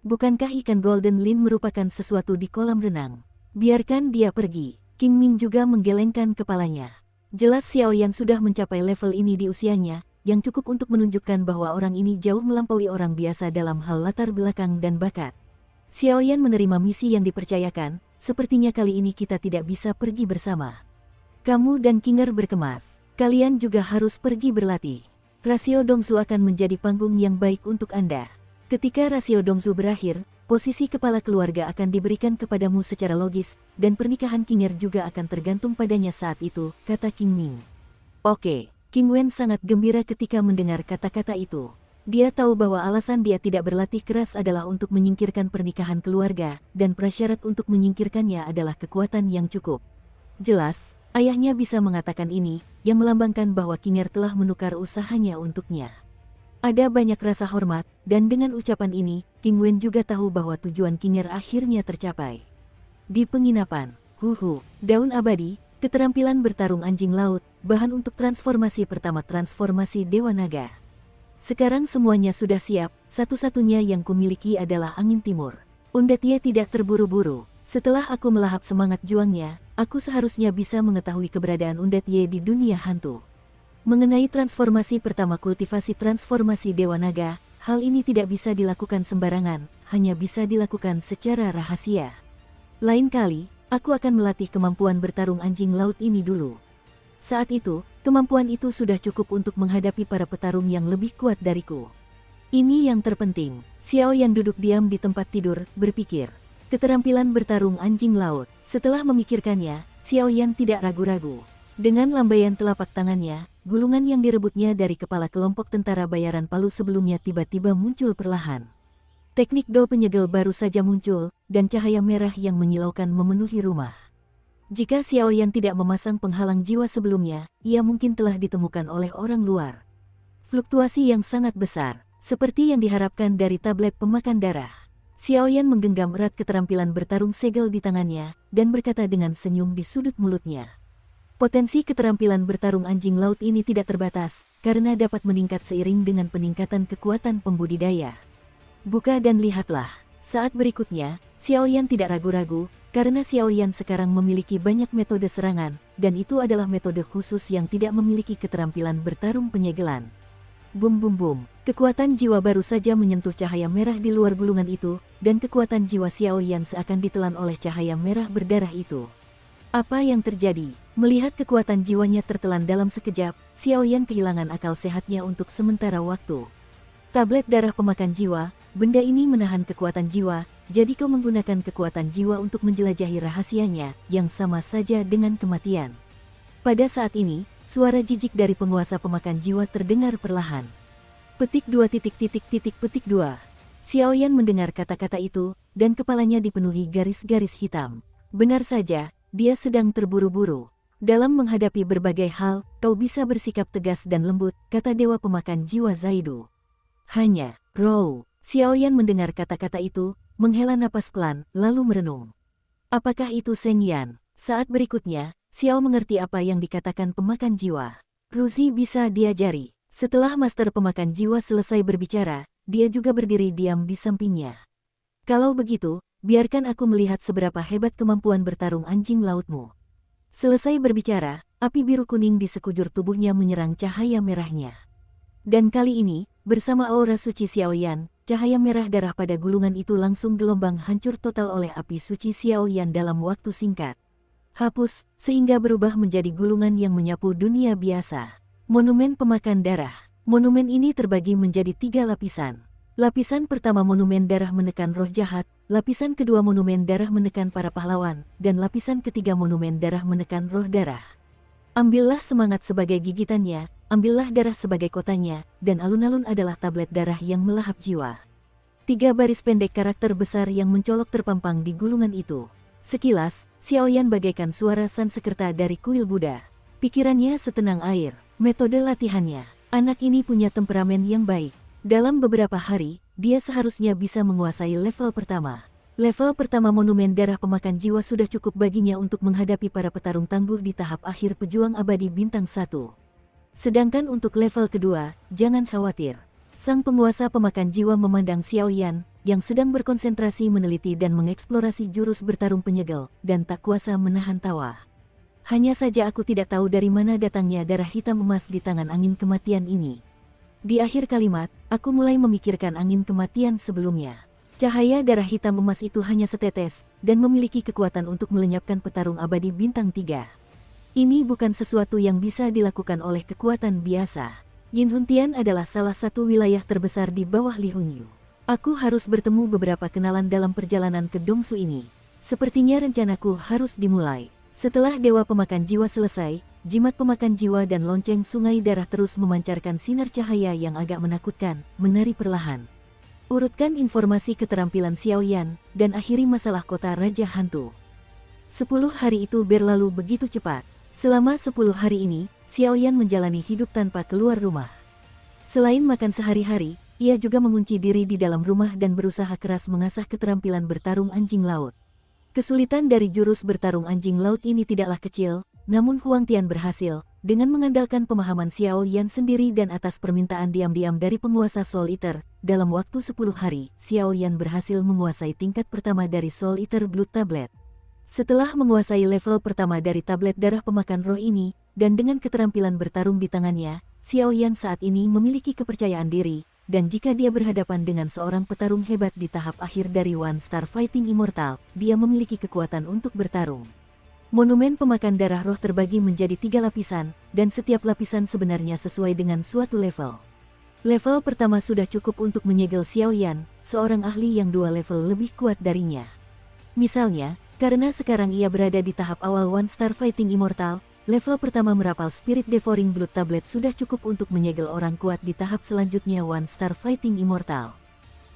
Speaker 1: Bukankah ikan Golden Lin merupakan sesuatu di kolam renang? Biarkan dia pergi. King Ming juga menggelengkan kepalanya. Jelas Xiaoyan sudah mencapai level ini di usianya, yang cukup untuk menunjukkan bahwa orang ini jauh melampaui orang biasa dalam hal latar belakang dan bakat. Xiaoyan menerima misi yang dipercayakan, sepertinya kali ini kita tidak bisa pergi bersama. Kamu dan Kinger berkemas, kalian juga harus pergi berlatih. Rasio Dongsu akan menjadi panggung yang baik untuk Anda. Ketika rasio Dongsu berakhir, posisi kepala keluarga akan diberikan kepadamu secara logis, dan pernikahan Kinger juga akan tergantung padanya saat itu, kata King Ming. Oke. King Wen sangat gembira ketika mendengar kata-kata itu. Dia tahu bahwa alasan dia tidak berlatih keras adalah untuk menyingkirkan pernikahan keluarga, dan prasyarat untuk menyingkirkannya adalah kekuatan yang cukup. Jelas, ayahnya bisa mengatakan ini, yang melambangkan bahwa Kinger telah menukar usahanya untuknya. Ada banyak rasa hormat, dan dengan ucapan ini, King Wen juga tahu bahwa tujuan Kinger akhirnya tercapai. Di penginapan, daun abadi, keterampilan bertarung anjing laut, bahan untuk transformasi pertama transformasi Dewa Naga. Sekarang semuanya sudah siap, satu-satunya yang kumiliki adalah angin timur. Undatie tidak terburu-buru. Setelah aku melahap semangat juangnya, aku seharusnya bisa mengetahui keberadaan Undatie di dunia hantu. Mengenai transformasi pertama kultivasi transformasi Dewa Naga, hal ini tidak bisa dilakukan sembarangan, hanya bisa dilakukan secara rahasia. Lain kali, aku akan melatih kemampuan bertarung anjing laut ini dulu. Saat itu, kemampuan itu sudah cukup untuk menghadapi para petarung yang lebih kuat dariku. Ini yang terpenting. Xiao Yan duduk diam di tempat tidur, berpikir. Keterampilan bertarung anjing laut. Setelah memikirkannya, Xiao Yan tidak ragu-ragu. Dengan lambaian telapak tangannya, gulungan yang direbutnya dari kepala kelompok tentara bayaran Palu sebelumnya tiba-tiba muncul perlahan. Teknik do penyegel baru saja muncul, dan cahaya merah yang menyilaukan memenuhi rumah. Jika Xiao Yan tidak memasang penghalang jiwa sebelumnya, ia mungkin telah ditemukan oleh orang luar. Fluktuasi yang sangat besar, seperti yang diharapkan dari tablet pemakan darah. Xiao Yan menggenggam erat keterampilan bertarung segel di tangannya, dan berkata dengan senyum di sudut mulutnya. Potensi keterampilan bertarung anjing laut ini tidak terbatas, karena dapat meningkat seiring dengan peningkatan kekuatan pembudidaya. Buka dan lihatlah. Saat berikutnya, Xiao Yan tidak ragu-ragu, karena Xiao Yan sekarang memiliki banyak metode serangan, dan itu adalah metode khusus yang tidak memiliki keterampilan bertarung penyegelan. Bum bum bum, kekuatan jiwa baru saja menyentuh cahaya merah di luar gulungan itu, dan kekuatan jiwa Xiao Yan seakan ditelan oleh cahaya merah berdarah itu. Apa yang terjadi? Melihat kekuatan jiwanya tertelan dalam sekejap, Xiao Yan kehilangan akal sehatnya untuk sementara waktu. Tablet darah pemakan jiwa, benda ini menahan kekuatan jiwa, jadi kau menggunakan kekuatan jiwa untuk menjelajahi rahasianya, yang sama saja dengan kematian. Pada saat ini, suara jijik dari penguasa pemakan jiwa terdengar perlahan. Petik 2. Xiao Yan mendengar kata-kata itu, dan kepalanya dipenuhi garis-garis hitam. Benar saja, dia sedang terburu-buru. Dalam menghadapi berbagai hal, kau bisa bersikap tegas dan lembut, kata dewa pemakan jiwa Zaidu. Hanya, Row. Xiao Yan mendengar kata-kata itu, menghela napas pelan, lalu merenung. Apakah itu Seng Yan? Saat berikutnya, Xiao mengerti apa yang dikatakan pemakan jiwa. Ruzi bisa diajari. Setelah master pemakan jiwa selesai berbicara, dia juga berdiri diam di sampingnya. Kalau begitu, biarkan aku melihat seberapa hebat kemampuan bertarung anjing lautmu. Selesai berbicara, api biru kuning di sekujur tubuhnya menyerang cahaya merahnya. Dan kali ini, bersama aura suci Xiao Yan, cahaya merah darah pada gulungan itu langsung gelombang hancur total oleh api suci Xiao Yan dalam waktu singkat. Hapus, sehingga berubah menjadi gulungan yang menyapu dunia biasa. Monumen pemakan darah. Monumen ini terbagi menjadi 3 lapisan. Lapisan pertama monumen darah menekan roh jahat, lapisan kedua monumen darah menekan para pahlawan, dan lapisan ketiga monumen darah menekan roh darah. Ambillah semangat sebagai gigitannya, ambillah darah sebagai kotanya, dan alun-alun adalah tablet darah yang melahap jiwa. 3 baris pendek karakter besar yang mencolok terpampang di gulungan itu. Sekilas, Xiao Yan bagaikan suara Sansekerta dari kuil Buddha. Pikirannya setenang air. Metode latihannya, anak ini punya temperamen yang baik. Dalam beberapa hari, dia seharusnya bisa menguasai level pertama. Level pertama monumen darah pemakan jiwa sudah cukup baginya untuk menghadapi para petarung tangguh di tahap akhir pejuang abadi bintang 1. Sedangkan untuk level kedua, jangan khawatir. Sang penguasa pemakan jiwa memandang Xiao Yan, yang sedang berkonsentrasi meneliti dan mengeksplorasi jurus bertarung penyegel, dan tak kuasa menahan tawa. Hanya saja aku tidak tahu dari mana datangnya darah hitam emas di tangan angin kematian ini. Di akhir kalimat, aku mulai memikirkan angin kematian sebelumnya. Cahaya darah hitam emas itu hanya setetes, dan memiliki kekuatan untuk melenyapkan petarung abadi bintang 3. Ini bukan sesuatu yang bisa dilakukan oleh kekuatan biasa. Yin Huntian adalah salah satu wilayah terbesar di bawah Li Hunyu. Aku harus bertemu beberapa kenalan dalam perjalanan ke Dongsu ini. Sepertinya rencanaku harus dimulai. Setelah dewa pemakan jiwa selesai, jimat pemakan jiwa dan lonceng sungai darah terus memancarkan sinar cahaya yang agak menakutkan, menari perlahan. Urutkan informasi keterampilan Xiao Yan, dan akhiri masalah kota Raja Hantu. 10 hari itu berlalu begitu cepat. Selama 10 hari ini, Xiao Yan menjalani hidup tanpa keluar rumah. Selain makan sehari-hari, ia juga mengunci diri di dalam rumah dan berusaha keras mengasah keterampilan bertarung anjing laut. Kesulitan dari jurus bertarung anjing laut ini tidaklah kecil, namun Huang Tian berhasil, dengan mengandalkan pemahaman Xiao Yan sendiri dan atas permintaan diam-diam dari penguasa Soul Eater, dalam waktu 10 hari, Xiao Yan berhasil menguasai tingkat pertama dari Soul Eater Blood Tablet. Setelah menguasai level pertama dari tablet darah pemakan roh ini, dan dengan keterampilan bertarung di tangannya, Xiao Yan saat ini memiliki kepercayaan diri, dan jika dia berhadapan dengan seorang petarung hebat di tahap akhir dari One Star Fighting Immortal, dia memiliki kekuatan untuk bertarung. Monumen pemakan darah roh terbagi menjadi 3 lapisan, dan setiap lapisan sebenarnya sesuai dengan suatu level. Level pertama sudah cukup untuk menyegel Xiao Yan, seorang ahli yang 2 level lebih kuat darinya. Misalnya, karena sekarang ia berada di tahap awal One Star Fighting Immortal, level pertama merapal Spirit Devouring Blood Tablet sudah cukup untuk menyegel orang kuat di tahap selanjutnya One Star Fighting Immortal.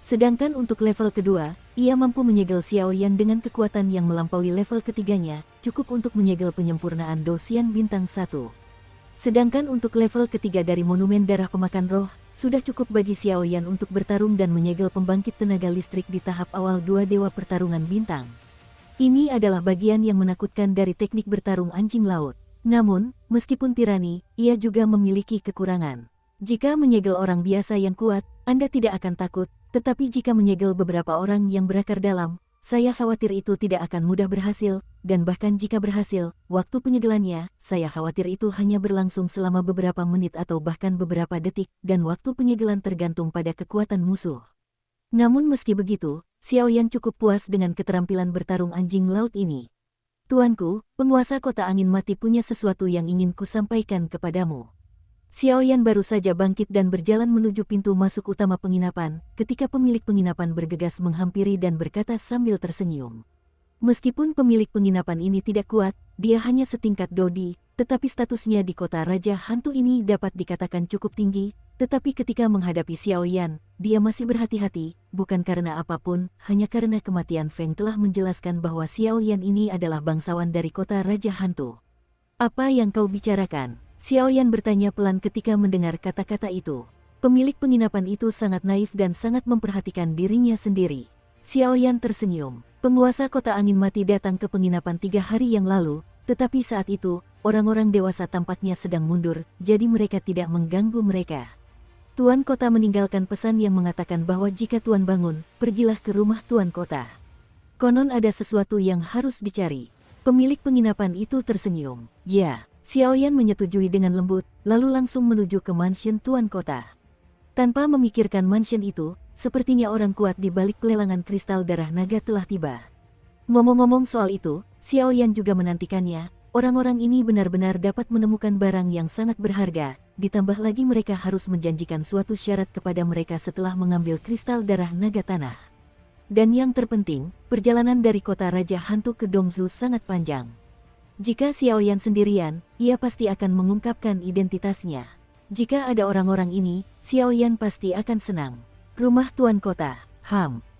Speaker 1: Sedangkan untuk level kedua, ia mampu menyegel Xiao Yan dengan kekuatan yang melampaui level ketiganya, cukup untuk menyegel penyempurnaan Dosian Bintang 1. Sedangkan untuk level ketiga dari Monumen Darah Pemakan Roh, sudah cukup bagi Xiao Yan untuk bertarung dan menyegel pembangkit tenaga listrik di tahap awal 2 Dewa Pertarungan Bintang. Ini adalah bagian yang menakutkan dari teknik bertarung anjing laut. Namun, meskipun tirani, ia juga memiliki kekurangan. Jika menyegel orang biasa yang kuat, Anda tidak akan takut, tetapi jika menyegel beberapa orang yang berakar dalam, saya khawatir itu tidak akan mudah berhasil, dan bahkan jika berhasil, waktu penyegelannya, saya khawatir itu hanya berlangsung selama beberapa menit atau bahkan beberapa detik, dan waktu penyegelan tergantung pada kekuatan musuh. Namun meski begitu, Xiao Yan cukup puas dengan keterampilan bertarung anjing laut ini. Tuanku, penguasa kota angin mati punya sesuatu yang ingin kusampaikan kepadamu. Xiao Yan baru saja bangkit dan berjalan menuju pintu masuk utama penginapan, ketika pemilik penginapan bergegas menghampiri dan berkata sambil tersenyum. Meskipun pemilik penginapan ini tidak kuat, dia hanya setingkat Dodi, tetapi statusnya di kota Raja Hantu ini dapat dikatakan cukup tinggi, tetapi ketika menghadapi Xiao Yan, dia masih berhati-hati, bukan karena apapun, hanya karena kematian Feng telah menjelaskan bahwa Xiao Yan ini adalah bangsawan dari kota Raja Hantu. Apa yang kau bicarakan? Xiao Yan bertanya pelan ketika mendengar kata-kata itu. Pemilik penginapan itu sangat naif dan sangat memperhatikan dirinya sendiri. Xiao Yan tersenyum. Penguasa kota angin mati datang ke penginapan 3 hari yang lalu, tetapi saat itu, orang-orang dewasa tampaknya sedang mundur, jadi mereka tidak mengganggu mereka. Tuan kota meninggalkan pesan yang mengatakan bahwa jika Tuan bangun, pergilah ke rumah Tuan kota. Konon ada sesuatu yang harus dicari. Pemilik penginapan itu tersenyum. Ya, Xiao Yan menyetujui dengan lembut, lalu langsung menuju ke mansion Tuan kota. Tanpa memikirkan mansion itu, sepertinya orang kuat di balik pelelangan kristal darah naga telah tiba. Ngomong-ngomong soal itu, Xiao Yan juga menantikannya. Orang-orang ini benar-benar dapat menemukan barang yang sangat berharga, ditambah lagi mereka harus menjanjikan suatu syarat kepada mereka setelah mengambil kristal darah naga tanah. Dan yang terpenting, perjalanan dari kota Raja Hantu ke Dongzu sangat panjang. Jika Xiao Yan sendirian, ia pasti akan mengungkapkan identitasnya. Jika ada orang-orang ini, Xiao Yan pasti akan senang. Rumah Tuan Kota,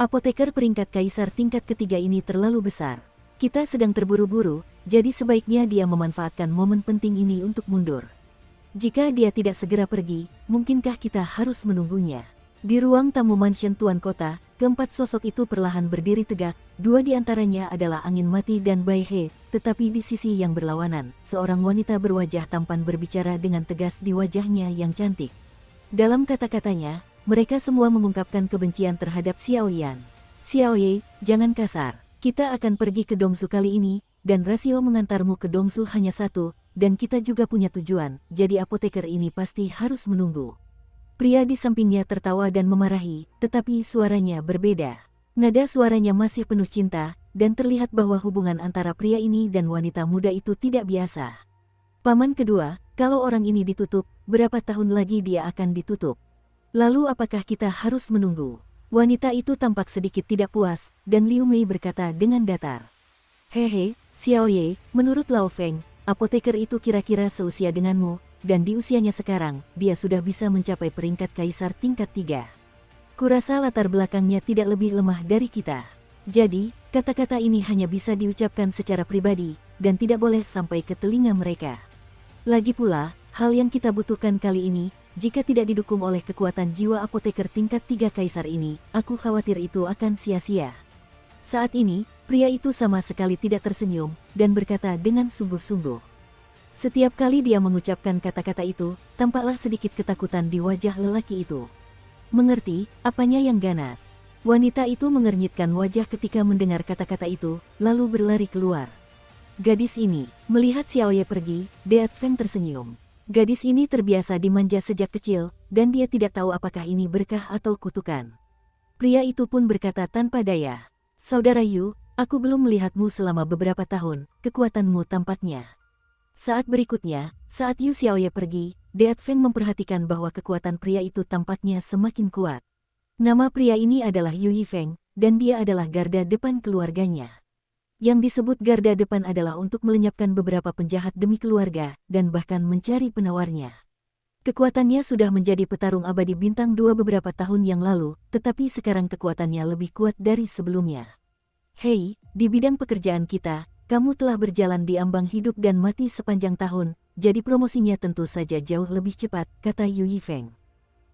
Speaker 1: apoteker peringkat kaisar tingkat ketiga ini terlalu besar. Kita sedang terburu-buru, jadi sebaiknya dia memanfaatkan momen penting ini untuk mundur. Jika dia tidak segera pergi, mungkinkah kita harus menunggunya? Di ruang tamu mansion Tuan Kota, keempat sosok itu perlahan berdiri tegak, 2 di antaranya adalah Angin Mati dan Bai He, tetapi di sisi yang berlawanan, seorang wanita berwajah tampan berbicara dengan tegas di wajahnya yang cantik. Dalam kata-katanya, mereka semua mengungkapkan kebencian terhadap Xiao Yan. Xiao Ye, jangan kasar. Kita akan pergi ke Dongzu kali ini, dan rasio mengantarmu ke Dongzu hanya 1, dan kita juga punya tujuan, jadi apoteker ini pasti harus menunggu. Pria di sampingnya tertawa dan memarahi, tetapi suaranya berbeda. Nada suaranya masih penuh cinta, dan terlihat bahwa hubungan antara pria ini dan wanita muda itu tidak biasa. Paman kedua, kalau orang ini ditutup, berapa tahun lagi dia akan ditutup? Lalu apakah kita harus menunggu? Wanita itu tampak sedikit tidak puas, dan Liu Mei berkata dengan datar. Hehe, Xiao Ye, menurut Lao Feng, apoteker itu kira-kira seusia denganmu, dan di usianya sekarang, dia sudah bisa mencapai peringkat kaisar tingkat 3. Kurasa latar belakangnya tidak lebih lemah dari kita. Jadi, kata-kata ini hanya bisa diucapkan secara pribadi, dan tidak boleh sampai ke telinga mereka. Lagi pula, hal yang kita butuhkan kali ini, jika tidak didukung oleh kekuatan jiwa apoteker tingkat 3 kaisar ini, aku khawatir itu akan sia-sia. Saat ini, pria itu sama sekali tidak tersenyum, dan berkata dengan sungguh-sungguh. Setiap kali dia mengucapkan kata-kata itu, tampaklah sedikit ketakutan di wajah lelaki itu. Mengerti, apanya yang ganas? Wanita itu mengernyitkan wajah ketika mendengar kata-kata itu, lalu berlari keluar. Gadis ini, melihat Xiao Ye pergi, Deat Feng tersenyum. Gadis ini terbiasa dimanja sejak kecil, dan dia tidak tahu apakah ini berkah atau kutukan. Pria itu pun berkata tanpa daya, "Saudara Yu, aku belum melihatmu selama beberapa tahun, kekuatanmu tampaknya." Saat berikutnya, saat Yu Xiaoye pergi, Deat Feng memperhatikan bahwa kekuatan pria itu tampaknya semakin kuat. Nama pria ini adalah Yu Yifeng, dan dia adalah garda depan keluarganya. Yang disebut garda depan adalah untuk melenyapkan beberapa penjahat demi keluarga, dan bahkan mencari penawarnya. Kekuatannya sudah menjadi petarung abadi bintang 2 beberapa tahun yang lalu, tetapi sekarang kekuatannya lebih kuat dari sebelumnya. "Hei, di bidang pekerjaan kita, kamu telah berjalan di ambang hidup dan mati sepanjang tahun, jadi promosinya tentu saja jauh lebih cepat," kata Yu Yifeng.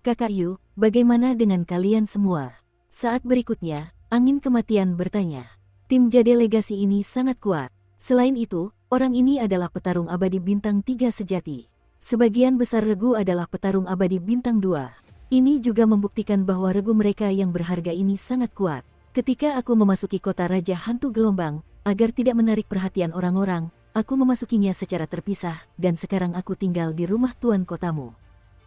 Speaker 1: "Kakak Yu, bagaimana dengan kalian semua?" Saat berikutnya, angin kematian bertanya. Tim Jade Legasi ini sangat kuat. Selain itu, orang ini adalah petarung abadi bintang 3 sejati. Sebagian besar regu adalah petarung abadi bintang 2. Ini juga membuktikan bahwa regu mereka yang berharga ini sangat kuat. Ketika aku memasuki kota Raja Hantu Gelombang, agar tidak menarik perhatian orang-orang, aku memasukinya secara terpisah, dan sekarang aku tinggal di rumah tuan kotamu.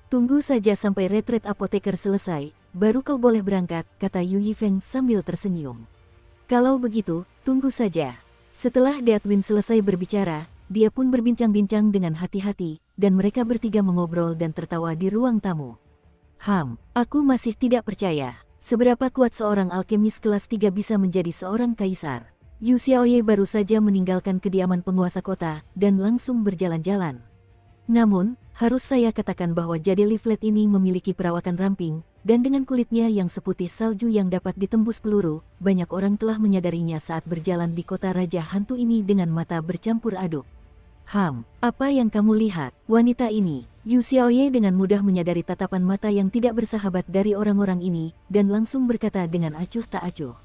Speaker 1: Tunggu saja sampai retret apoteker selesai, baru kau boleh berangkat, kata Yu Yifeng sambil tersenyum. Kalau begitu, tunggu saja. Setelah Deatwin selesai berbicara, dia pun berbincang-bincang dengan hati-hati, dan mereka bertiga mengobrol dan tertawa di ruang tamu. Aku masih tidak percaya, seberapa kuat seorang alkemis kelas 3 bisa menjadi seorang kaisar. Yu Xiaoye baru saja meninggalkan kediaman penguasa kota, dan langsung berjalan-jalan. Namun, harus saya katakan bahwa Jade Leaflet ini memiliki perawakan ramping, dan dengan kulitnya yang seputih salju yang dapat ditembus peluru, banyak orang telah menyadarinya saat berjalan di kota Raja Hantu ini dengan mata bercampur aduk. Apa yang kamu lihat? Wanita ini, Yu Xiaoye dengan mudah menyadari tatapan mata yang tidak bersahabat dari orang-orang ini, dan langsung berkata dengan acuh tak acuh.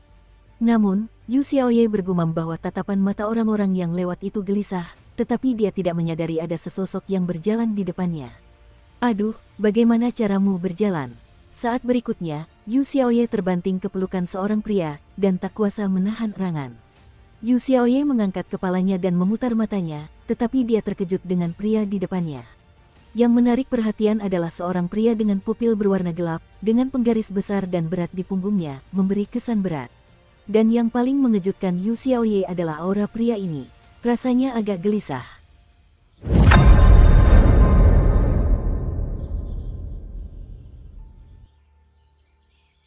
Speaker 1: Namun, Yu Xiaoye bergumam bahwa tatapan mata orang-orang yang lewat itu gelisah, tetapi dia tidak menyadari ada sesosok yang berjalan di depannya. Aduh, bagaimana caramu berjalan? Saat berikutnya, Yu Xiaoye terbanting ke pelukan seorang pria, dan tak kuasa menahan erangan. Yu Xiaoye mengangkat kepalanya dan memutar matanya, tetapi dia terkejut dengan pria di depannya. Yang menarik perhatian adalah seorang pria dengan pupil berwarna gelap, dengan penggaris besar dan berat di punggungnya, memberi kesan berat. Dan yang paling mengejutkan Yu Xiaoye adalah aura pria ini. Rasanya agak gelisah.